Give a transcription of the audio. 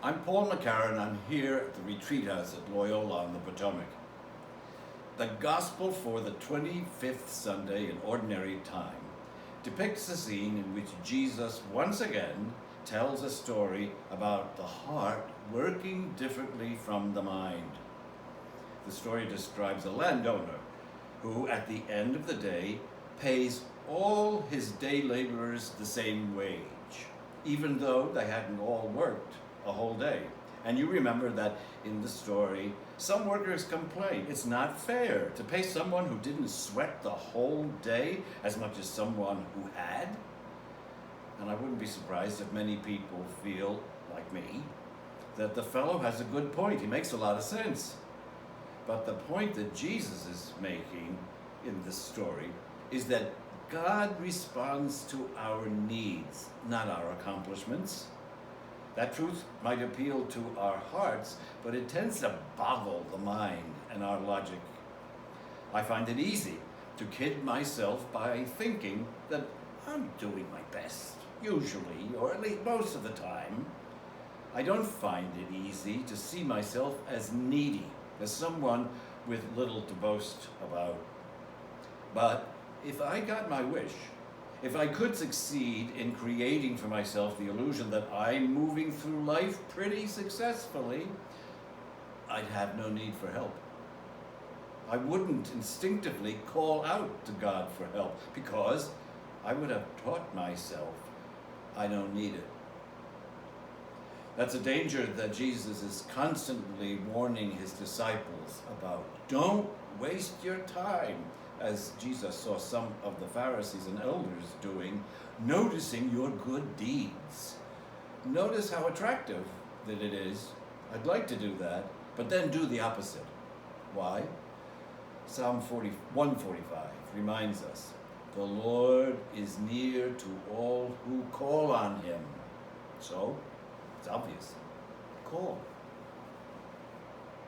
I'm Paul McCarran. I'm here at the Retreat House at Loyola on the Potomac. The Gospel for the 25th Sunday in Ordinary Time depicts a scene in which Jesus once again tells a story about the heart working differently from the mind. The story describes a landowner who, at the end of the day, pays all his day laborers the same wage, even though they hadn't all worked a whole day. And you remember that in the story, some workers complain it's not fair to pay someone who didn't sweat the whole day as much as someone who had. And I wouldn't be surprised if many people feel, like me, that the fellow has a good point. He makes a lot of sense. But the point that Jesus is making in this story is that God responds to our needs, not our accomplishments. That truth might appeal to our hearts, but it tends to boggle the mind and our logic. I find it easy to kid myself by thinking that I'm doing my best, usually, or at least most of the time. I don't find it easy to see myself as needy, as someone with little to boast about. But if I got my wish, if I could succeed in creating for myself the illusion that I'm moving through life pretty successfully, I'd have no need for help. I wouldn't instinctively call out to God for help because I would have taught myself I don't need it. That's a danger that Jesus is constantly warning his disciples about. Don't waste your time, as Jesus saw some of the Pharisees and elders doing, noticing your good deeds. Notice how attractive that it is. I'd like to do that, but then do the opposite. Why? Psalm 145 reminds us, the Lord is near to all who call on him. So, it's obvious. Call.